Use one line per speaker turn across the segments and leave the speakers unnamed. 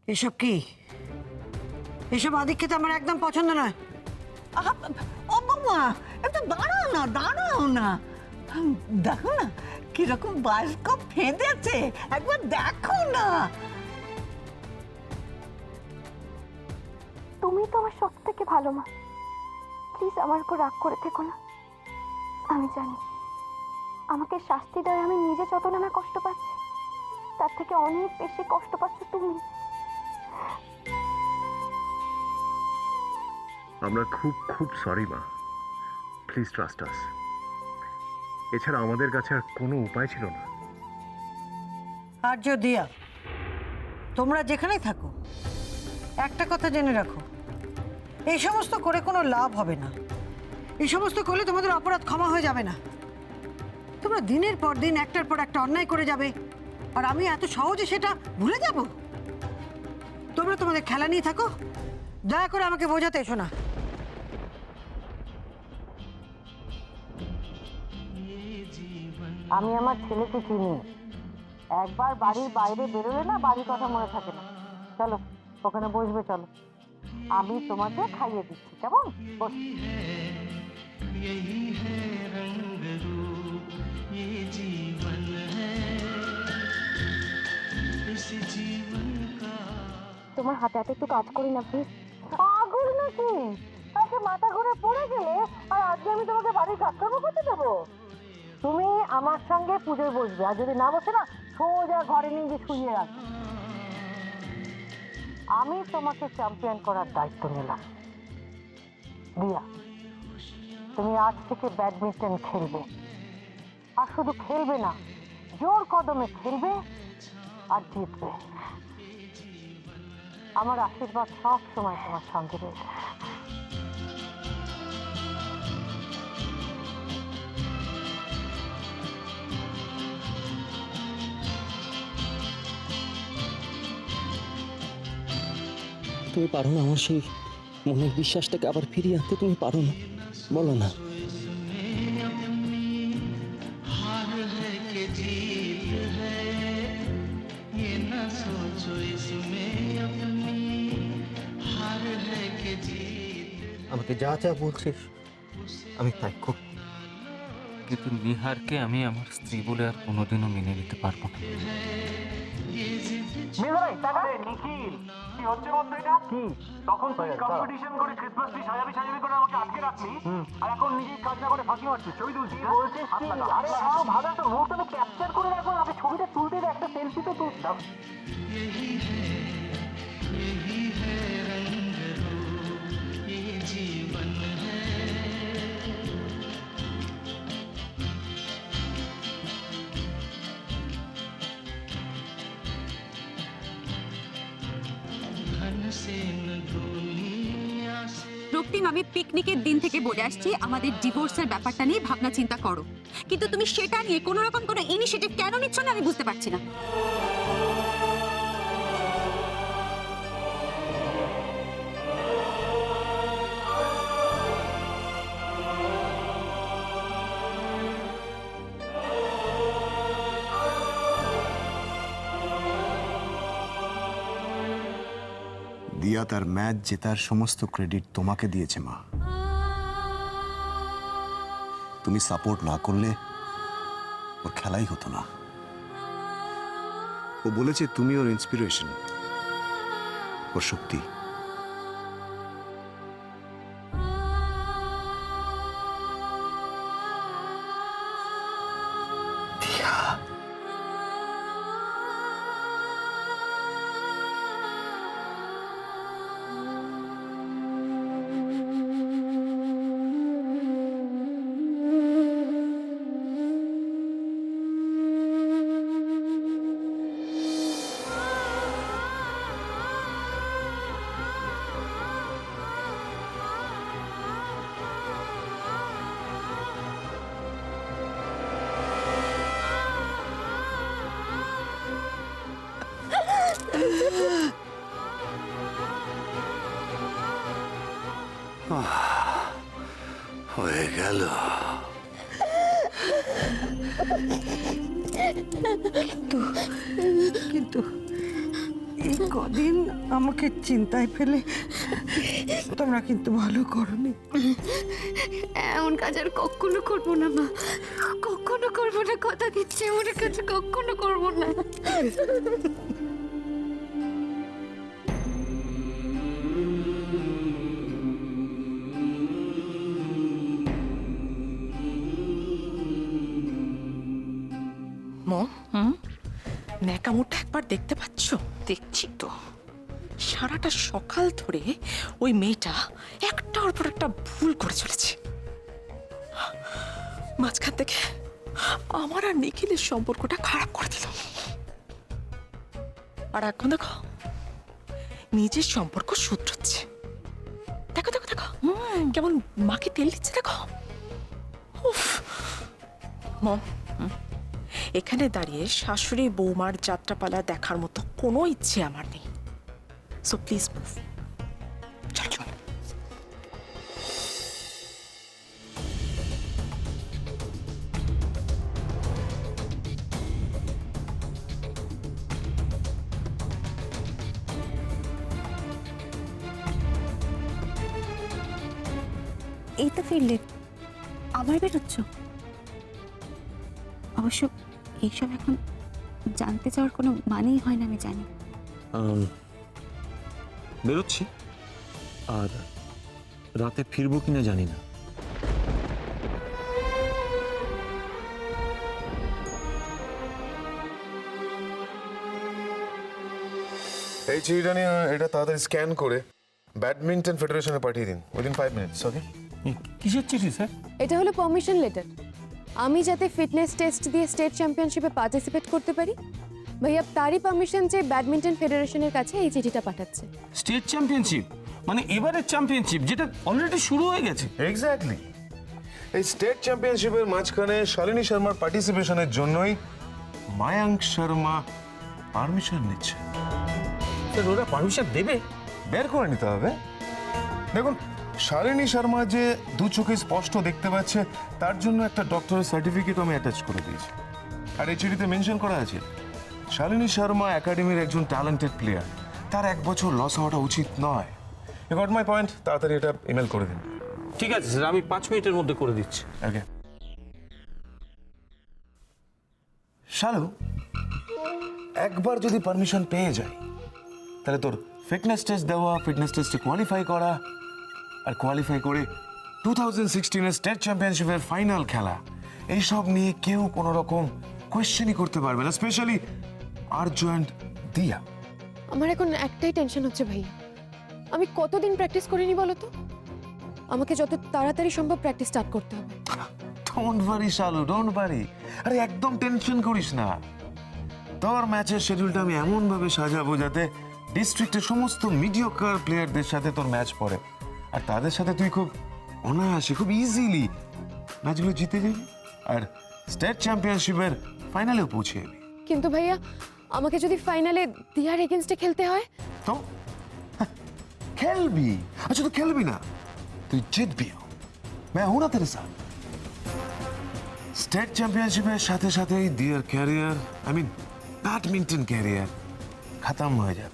এসব কি? এসব আদিক্ষেতে আমার একদম পছন্দ নয়।
ও বৌমা, একটু দাঁড়াও না, দাঁড়াও না। দেখো না কিরকম বাসকপ ফেঁদেছে, একবার দেখো না।
তুমি তো আমার সব থেকে ভালো মা, প্লিজ আমার উপর রাগ করে থেকো না। আমি জানি আমাকে শাস্তি দেয় আমি নিজে যত না কষ্ট পাচ্ছি, তার থেকে অনেক বেশি কষ্ট পাচ্ছ তুমি।
আমরা খুব খুব সরি মা, প্লিজ ট্রাস্ট আস। এছাড়া আমাদের কাছে আর কোনো উপায় ছিল না।
আর্য, দিয়া, তোমরা যেখানেই থাকো একটা কথা জেনে রাখো, এই সমস্ত করে কোনো লাভ হবে না। এই সমস্ত করলে তোমাদের অপরাধ ক্ষমা হয়ে যাবে না। তোমরা দিনের পর দিন একটার পর একটা অন্যায় করে যাবে, আর আমি এত সহজে সেটা ভুলে যাব? তোমরা তোমাদের খেলা নিয়ে থাকো, দয়া করে আমাকে বোঝাতে এসো না।
আমি আমার ছেলেকে চিনি, একবার বাড়ির বাইরে বেরোলে না বাড়ির কথা মনে থাকে না। চলো ওখানে বসবে, চলো আমি তোমাকে খাইয়ে দিচ্ছি, কেমন? বস।
তোমার হাতে হাতে একটু কাজ করি না প্লিজ।
পাগল নাকি? আজকে মাথা ঘুরে পড়ে গেলে আর আজকে আমি তোমাকে বাড়ির কাজকর্ম করতে দেবো? তুমি আমার সঙ্গে পুজোয় বসবে, আর যদি না বসে না সোজা ঘরে নিয়ে গিয়ে শুয়ে রাখবে। আমি তোমাকে চ্যাম্পিয়ন করার দায়িত্ব নিলাম। দিয়া, তুমি আজ থেকে ব্যাডমিন্টন খেলবে, আর শুধু খেলবে না, জোর কদমে খেলবে আর জিতবে। আমার আশীর্বাদ সব সময় তোমার সঙ্গে রয়েছে।
তুমি পারো না আমার সেই মনের বিশ্বাসটাকে আবার ফিরিয়ে আনতে? তুমি পারো না? বলো না। আমাকে যা যা বলছিস আমি তাই খুব,
কিন্তু নিহারকে আমি আমার স্ত্রী বলে আর কোনোদিনও মেনে নিতে পারবো না।
নিখিল, কি হচ্ছে বলতো এটা? কি তখন তুই কম্পিটিশন করে ক্রিসমাস ট্রি সাজাবি সাজাবি করে আমাকে আটকে রাখলি, আর এখন নিজেই কাজ না করে ফাঁকি মারছিস, ছবি তুলছিস। বলছিস কি? আরে ভালো একটা মুহূর্তটা ক্যাপচার করে রাখো, আমি ছবিটা তুলতে একটা সেলফি তো তুলতাম।
রক্তিম, আমি পিকনিকের দিন থেকে বলে আসছি আমাদের ডিভোর্সের ব্যাপারটা নিয়ে ভাবনা চিন্তা করো, কিন্তু তুমি সেটা নিয়ে কোনো রকম কোনো ইনিশিয়েটিভ কেন নিচ্ছ না আমি বুঝতে পারছি না।
দিয়া তার ম্যাচ জেতার সমস্ত ক্রেডিট তোমাকে দিয়েছে মা। তুমি সাপোর্ট না করলে ওর খেলাই হতো না। ও বলেছে তুমি ওর ইন্সপিরেশন, ওর শক্তি। হয়ে গেল।
কিন্তু এই কদিন আমাকে চিন্তায় ফেলে তোমরা কিন্তু ভালো করনি।
এমন কাজ আর কখনো করবো না মা, কখনো করবো না, কথা দিচ্ছি এমন কাজ কখনো করবো না।
মম ন্যাকামোটা একবার দেখতে পাচ্ছ? দেখছি তো। সারাটা সকাল ধরে ওই মেয়েটা একটার পর একটা ভুল করে চলেছে। মাঝখান থেকে আমার আর নিখিলের সম্পর্কটা খারাপ করে দিল। আর এখন দেখো নিজের সম্পর্ক শুধরাচ্ছে। দেখো দেখো দেখো কেমন মাকে তেল দিচ্ছে দেখো। উফ মম, এখানে দাঁড়িয়ে শাশুড়ি বৌমার যাত্রাপালা দেখার মতো কোনো ইচ্ছে আমার নেই। So please move. চল চল।
এই তো ফিরলে, আবার বেরোচ্ছ? অবশ্য এইসব এখন জানতে চাওয়ার কোনো মানেই হয় না, আমি জানি।
বেরোচ্ছি, আর রাতে ফিরবো কিনা জানি না।
এই চিঠিটা নিয়ে এটা তাড়াতাড়ি স্ক্যান করে ব্যাডমিন্টন ফেডারেশনে পাঠিয়ে দিন উইদিন 5 মিনিটস। ওকে?
কিসের চিঠি স্যার?
এটা হলো পারমিশন লেটার। আমি যাতে ফিটনেস টেস্ট দিয়ে স্টেট চ্যাম্পিয়নশিপে পার্টিসিপেট করতে পারি, ভাইয়া তারই পারমিশন যে ব্যাডমিন্টন ফেডারেশনের কাছে এই চিঠিটা পাঠাচ্ছে।
স্টেট চ্যাম্পিয়নশিপ মানে এবারের চ্যাম্পিয়নশিপ, যেটা অলরেডি শুরু হয়ে গেছে।
এক্স্যাক্টলি। এই স্টেট চ্যাম্পিয়নশিপের মাঝখানে শালিনী শর্মার পার্টিসিপেশনের জন্যই মায়াঙ্ক শর্মা পারমিশন নিচ্ছে।
স্যার ওরা পারমিশন দেবে?
বের করে নিতে হবে। দেখুন, শালিনী শর্মা যে দু চোখে স্পষ্ট দেখতে পাচ্ছে তার জন্য একটা ডক্টরের সার্টিফিকেট আমি অ্যাটাচ করে দিয়েছি। আর এই চিঠিতে মেনশন করা আছে শালিনী শর্মা একাডেমির একজন ট্যালেন্টেড প্লেয়ার, তার 1 বছর লস হওয়াটা উচিত নয়। You got my point? তাড়াতাড়ি এটা ইমেল করে দিন।
ঠিক আছে স্যার, আমি 5 মিনিটের মধ্যে করে দিচ্ছি।
ওকে। শালু, একবার যদি পারমিশন পেয়ে যায় তাহলে তোর ফিটনেস টেস্ট দেওয়া, ফিটনেস টেস্টে কোয়ালিফাই করা, আর কোয়ালিফাই করে 2016 স্টেট চ্যাম্পিয়নশিপের ফাইনাল খেলা, এইসব নিয়ে কেউ কোনো রকম কোয়েশ্চেনই করতে পারবে না, স্পেশালি আর্য অ্যান্ড দিয়া।
আমার এখন একটাই টেনশন হচ্ছে ভাইয়া, আমি কতদিন প্র্যাকটিস করিনি বলো তো? আমাকে যত তাড়াতাড়ি সম্ভব প্র্যাকটিস স্টার্ট করতে হবে।
Don't worry Shalu, don't worry. আরে একদম টেনশন করিস না। তোর ম্যাচের শিডিউলটা আমি এমন ভাবে সাজাবো যাতে ডিস্ট্রিক্টের সমস্ত মিডিওকার প্লেয়ারদের সাথে তোর ম্যাচ পড়ে, আর তাদের সাথে তুই খুব অনায়াসে, খুব ইজিলি ম্যাচগুলো জিতে যাবি, আর স্টেট চ্যাম্পিয়নশিপের ফাইনালেও পৌঁছে যাবি।
কিন্তু ভাইয়া আমাকে যদি ফাইনালে দিয়ার এগেইনস্টে খেলতে হয়?
তো খেলবি। আচ্ছা তুই খেলবি না, তুই জিতবিও। मैं हूं ना तेरे साथ। स्टेट चैंपियनशिपेर साथे साथेई their career, I mean badminton career खत्म हो जाए।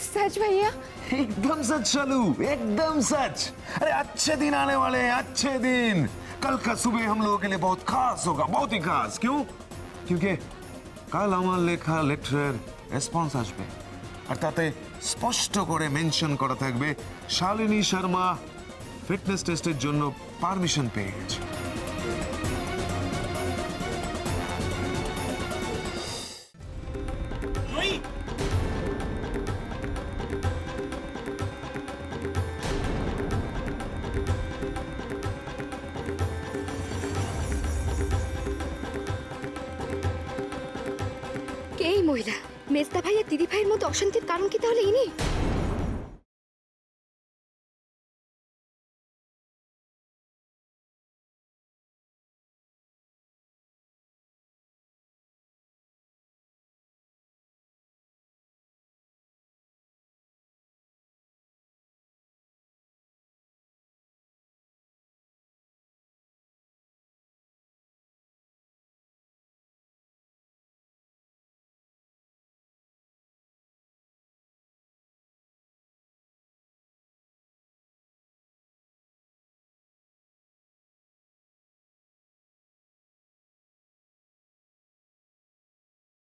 सच भैया?
एकदम सच शालू, एकदम सच। अरे अच्छे दिन आने वाले हैं, अच्छे दिन। कल का सुबह हम लोगों के लिए बहुत खास होगा, बहुत ही खास। क्यों? क्योंकि कल আমার লেখা লেটারের রেসপন্স আসবে, আর তাতে স্পষ্ট করে মেনশন করা থাকবে শালিনী শর্মা ফিটনেস টেস্টের জন্য পারমিশন পেয়ে গেছে।
কে এই মহিলা? মেজদা ভাইয়া দিদি ভাইয়ের মধ্যে অশান্তির কারণ কি তাহলে ইনি?